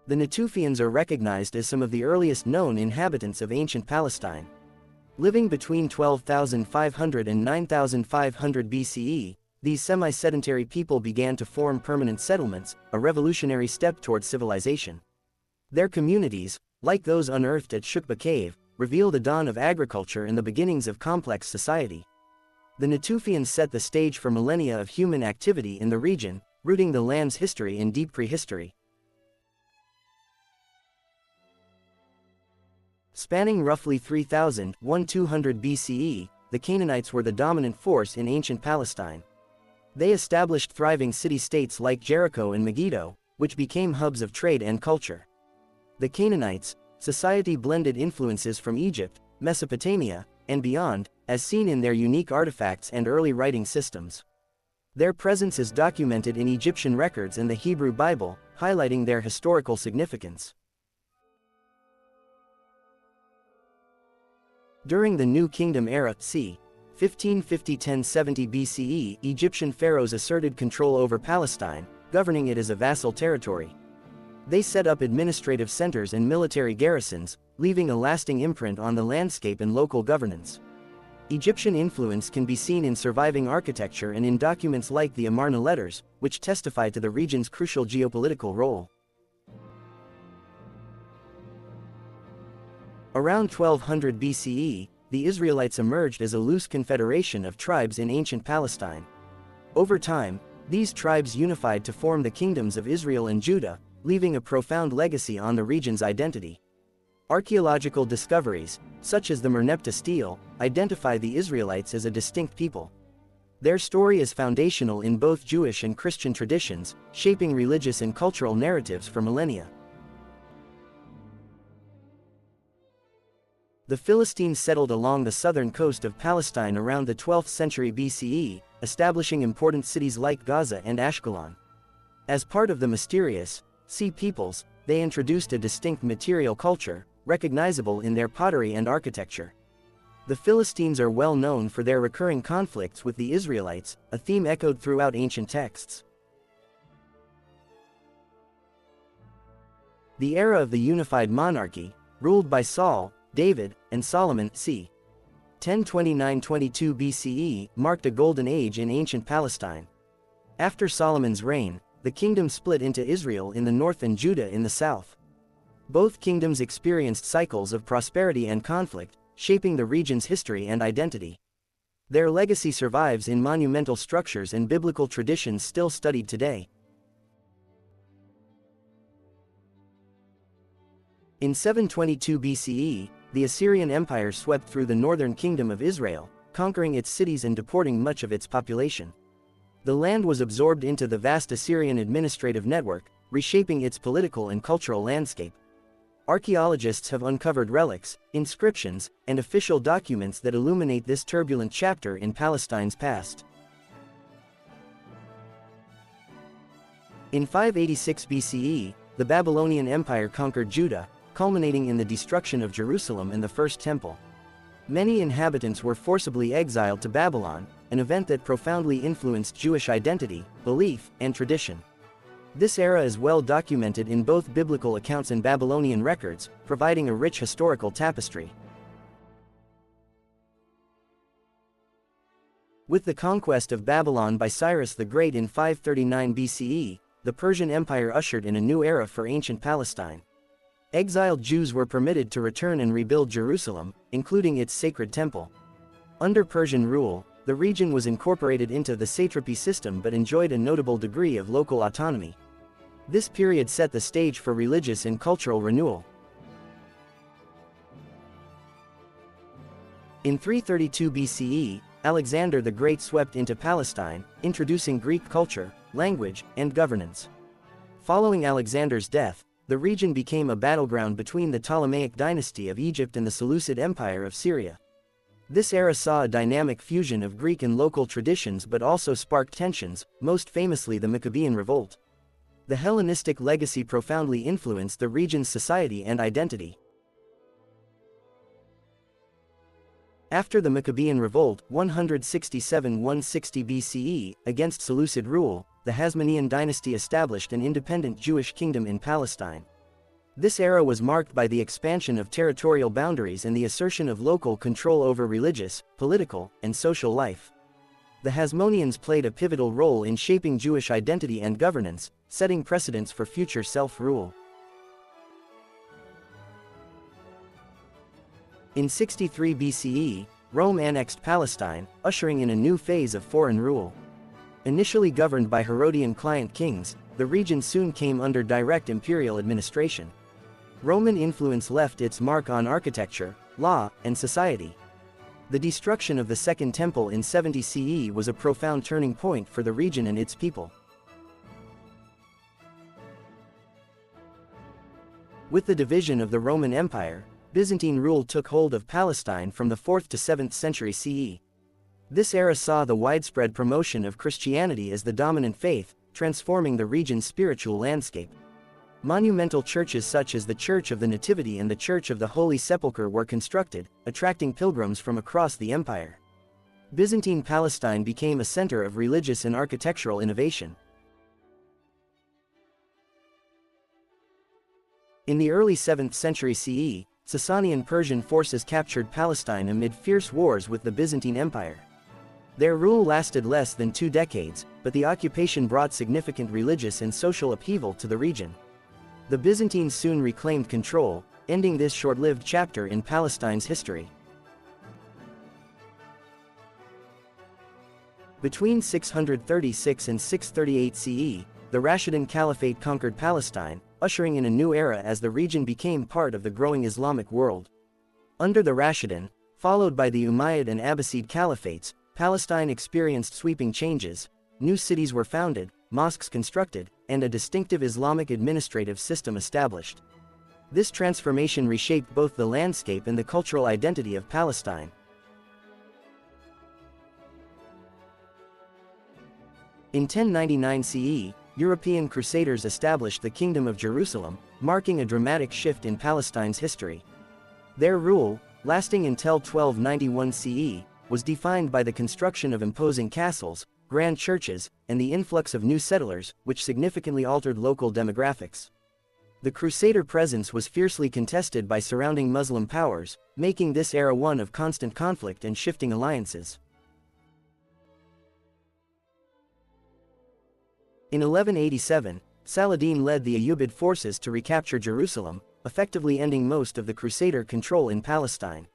The Natufians are recognized as some of the earliest known inhabitants of ancient Palestine. Living between 12,500 and 9,500 BCE, these semi-sedentary people began to form permanent settlements, a revolutionary step towards civilization. Their communities, like those unearthed at Shukba Cave, reveal the dawn of agriculture and the beginnings of complex society. The Natufians set the stage for millennia of human activity in the region, rooting the land's history in deep prehistory. Spanning roughly 3,200 BCE, the Canaanites were the dominant force in ancient Palestine. They established thriving city-states like Jericho and Megiddo, which became hubs of trade and culture. The Canaanites' society blended influences from Egypt, Mesopotamia, and beyond, as seen in their unique artifacts and early writing systems. Their presence is documented in Egyptian records and the Hebrew Bible, highlighting their historical significance. During the New Kingdom era, c. 1550–1070 BCE, Egyptian pharaohs asserted control over Palestine, governing it as a vassal territory. They set up administrative centers and military garrisons, leaving a lasting imprint on the landscape and local governance. Egyptian influence can be seen in surviving architecture and in documents like the Amarna letters, which testify to the region's crucial geopolitical role. Around 1200 BCE, the Israelites emerged as a loose confederation of tribes in ancient Palestine. Over time, these tribes unified to form the kingdoms of Israel and Judah, leaving a profound legacy on the region's identity. Archaeological discoveries, such as the Merneptah stele, identify the Israelites as a distinct people. Their story is foundational in both Jewish and Christian traditions, shaping religious and cultural narratives for millennia. The Philistines settled along the southern coast of Palestine around the 12th century BCE, establishing important cities like Gaza and Ashkelon. As part of the mysterious Sea peoples, they introduced a distinct material culture, recognizable in their pottery and architecture. The Philistines are well known for their recurring conflicts with the Israelites, a theme echoed throughout ancient texts. The era of the unified monarchy, ruled by Saul, David, and Solomon, c. 1029–22 BCE, marked a golden age in ancient Palestine. After Solomon's reign, the kingdom split into Israel in the north and Judah in the south. Both kingdoms experienced cycles of prosperity and conflict, shaping the region's history and identity. Their legacy survives in monumental structures and biblical traditions still studied today. In 722 BCE, the Assyrian Empire swept through the northern kingdom of Israel, conquering its cities and deporting much of its population. The land was absorbed into the vast Assyrian administrative network, reshaping its political and cultural landscape. Archaeologists have uncovered relics, inscriptions, and official documents that illuminate this turbulent chapter in Palestine's past. In 586 BCE, the Babylonian Empire conquered Judah, culminating in the destruction of Jerusalem and the First Temple. Many inhabitants were forcibly exiled to Babylon, an event that profoundly influenced Jewish identity, belief, and tradition. This era is well documented in both biblical accounts and Babylonian records, providing a rich historical tapestry. With the conquest of Babylon by Cyrus the Great in 539 BCE, the Persian Empire ushered in a new era for ancient Palestine. Exiled Jews were permitted to return and rebuild Jerusalem, including its sacred temple. Under Persian rule, the region was incorporated into the satrapy system but enjoyed a notable degree of local autonomy. This period set the stage for religious and cultural renewal. In 332 BCE, Alexander the Great swept into Palestine, introducing Greek culture, language, and governance. Following Alexander's death, the region became a battleground between the Ptolemaic dynasty of Egypt and the Seleucid Empire of Syria. This era saw a dynamic fusion of Greek and local traditions but also sparked tensions, most famously the Maccabean Revolt. The Hellenistic legacy profoundly influenced the region's society and identity. After the Maccabean Revolt, 167–160 BCE, against Seleucid rule, the Hasmonean dynasty established an independent Jewish kingdom in Palestine. This era was marked by the expansion of territorial boundaries and the assertion of local control over religious, political, and social life. The Hasmoneans played a pivotal role in shaping Jewish identity and governance, setting precedents for future self-rule. In 63 BCE, Rome annexed Palestine, ushering in a new phase of foreign rule. Initially governed by Herodian client kings, the region soon came under direct imperial administration. Roman influence left its mark on architecture, law, and society. The destruction of the Second Temple in 70 CE was a profound turning point for the region and its people. With the division of the Roman Empire, Byzantine rule took hold of Palestine from the 4th to 7th century CE. This era saw the widespread promotion of Christianity as the dominant faith, transforming the region's spiritual landscape. Monumental churches such as the Church of the Nativity and the Church of the Holy Sepulchre were constructed, attracting pilgrims from across the empire. Byzantine Palestine became a center of religious and architectural innovation. In the early 7th century CE, Sasanian Persian forces captured Palestine amid fierce wars with the Byzantine Empire. Their rule lasted less than 2 decades, but the occupation brought significant religious and social upheaval to the region. The Byzantines soon reclaimed control, ending this short-lived chapter in Palestine's history. Between 636 and 638 CE, the Rashidun Caliphate conquered Palestine, ushering in a new era as the region became part of the growing Islamic world. Under the Rashidun, followed by the Umayyad and Abbasid Caliphates, Palestine experienced sweeping changes. New cities were founded, mosques constructed, and a distinctive Islamic administrative system established. This transformation reshaped both the landscape and the cultural identity of Palestine. In 1099 CE, European Crusaders established the Kingdom of Jerusalem, marking a dramatic shift in Palestine's history. Their rule, lasting until 1291 CE, was defined by the construction of imposing castles, grand churches, and the influx of new settlers, which significantly altered local demographics. The Crusader presence was fiercely contested by surrounding Muslim powers, making this era one of constant conflict and shifting alliances. In 1187, Saladin led the Ayyubid forces to recapture Jerusalem, effectively ending most of the Crusader control in Palestine.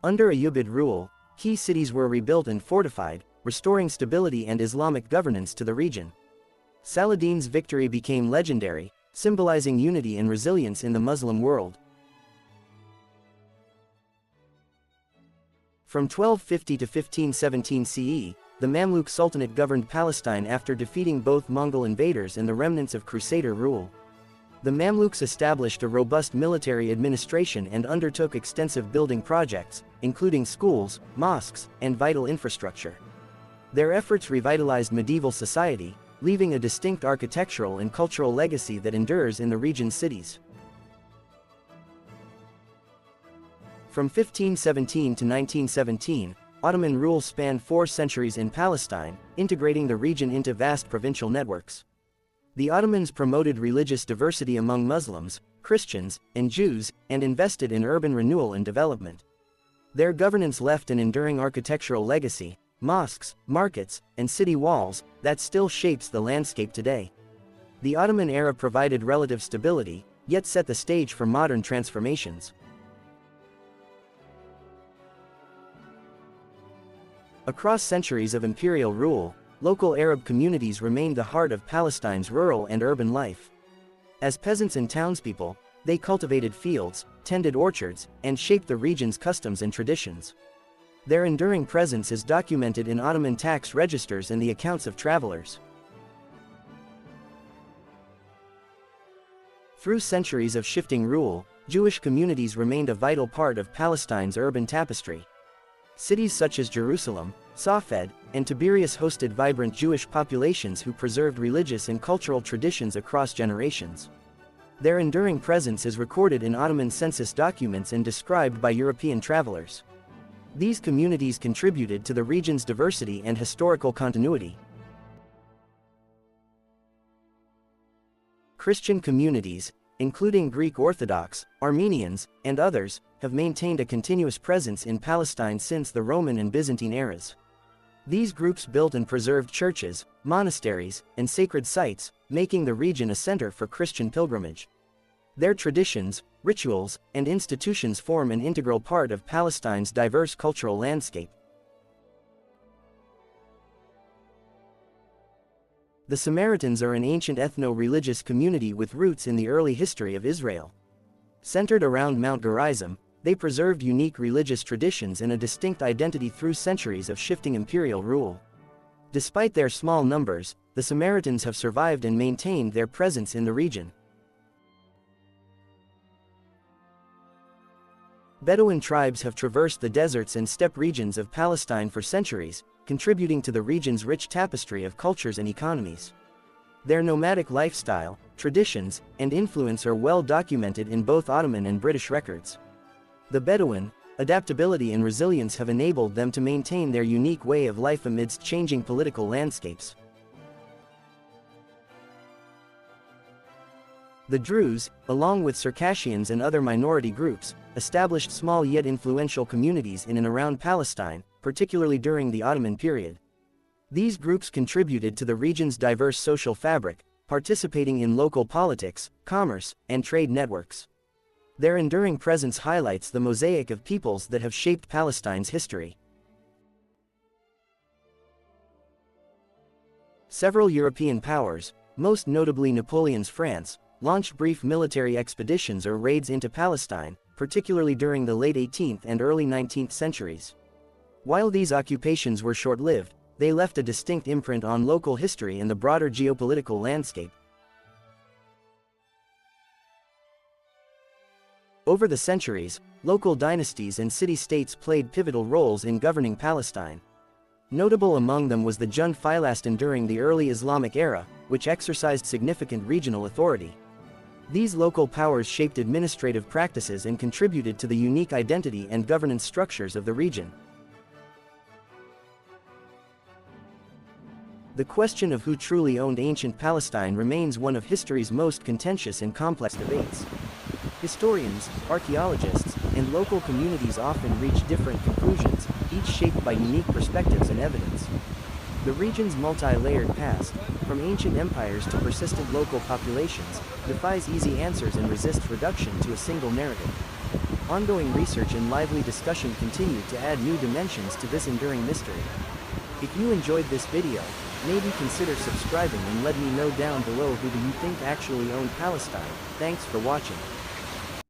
Under Ayyubid rule, key cities were rebuilt and fortified, restoring stability and Islamic governance to the region. Saladin's victory became legendary, symbolizing unity and resilience in the Muslim world. From 1250 to 1517 CE, the Mamluk Sultanate governed Palestine after defeating both Mongol invaders and the remnants of Crusader rule. The Mamluks established a robust military administration and undertook extensive building projects, including schools, mosques, and vital infrastructure. Their efforts revitalized medieval society, leaving a distinct architectural and cultural legacy that endures in the region's cities. From 1517 to 1917, Ottoman rule spanned 4 centuries in Palestine, integrating the region into vast provincial networks. The Ottomans promoted religious diversity among Muslims, Christians, and Jews, and invested in urban renewal and development. Their governance left an enduring architectural legacy, mosques, markets, and city walls, that still shapes the landscape today. The Ottoman era provided relative stability, yet set the stage for modern transformations. Across centuries of imperial rule, local Arab communities remained the heart of Palestine's rural and urban life. As peasants and townspeople, they cultivated fields, tended orchards, and shaped the region's customs and traditions. Their enduring presence is documented in Ottoman tax registers and the accounts of travelers. Through centuries of shifting rule, Jewish communities remained a vital part of Palestine's urban tapestry. Cities such as Jerusalem, Safed, and Tiberias hosted vibrant Jewish populations who preserved religious and cultural traditions across generations. Their enduring presence is recorded in Ottoman census documents and described by European travelers. These communities contributed to the region's diversity and historical continuity. Christian communities, including Greek Orthodox, Armenians, and others, have maintained a continuous presence in Palestine since the Roman and Byzantine eras. These groups built and preserved churches, monasteries, and sacred sites, making the region a center for Christian pilgrimage. Their traditions, rituals, and institutions form an integral part of Palestine's diverse cultural landscape. The Samaritans are an ancient ethno-religious community with roots in the early history of Israel. Centered around Mount Gerizim, they preserved unique religious traditions and a distinct identity through centuries of shifting imperial rule. Despite their small numbers, the Samaritans have survived and maintained their presence in the region. Bedouin tribes have traversed the deserts and steppe regions of Palestine for centuries, contributing to the region's rich tapestry of cultures and economies. Their nomadic lifestyle, traditions, and influence are well documented in both Ottoman and British records. The Bedouin, adaptability and resilience have enabled them to maintain their unique way of life amidst changing political landscapes. The Druze, along with Circassians and other minority groups, established small yet influential communities in and around Palestine, particularly during the Ottoman period. These groups contributed to the region's diverse social fabric, participating in local politics, commerce, and trade networks. Their enduring presence highlights the mosaic of peoples that have shaped Palestine's history. Several European powers, most notably Napoleon's France, launched brief military expeditions or raids into Palestine, particularly during the late 18th and early 19th centuries. While these occupations were short-lived, they left a distinct imprint on local history and the broader geopolitical landscape. Over the centuries, local dynasties and city-states played pivotal roles in governing Palestine. Notable among them was the Jund Philastin during the early Islamic era, which exercised significant regional authority. These local powers shaped administrative practices and contributed to the unique identity and governance structures of the region. The question of who truly owned ancient Palestine remains one of history's most contentious and complex debates. Historians, archaeologists, and local communities often reach different conclusions, each shaped by unique perspectives and evidence. The region's multi-layered past, from ancient empires to persistent local populations, defies easy answers and resists reduction to a single narrative. Ongoing research and lively discussion continue to add new dimensions to this enduring mystery. If you enjoyed this video, maybe consider subscribing and let me know down below who do you think actually owned Palestine. Thanks for watching.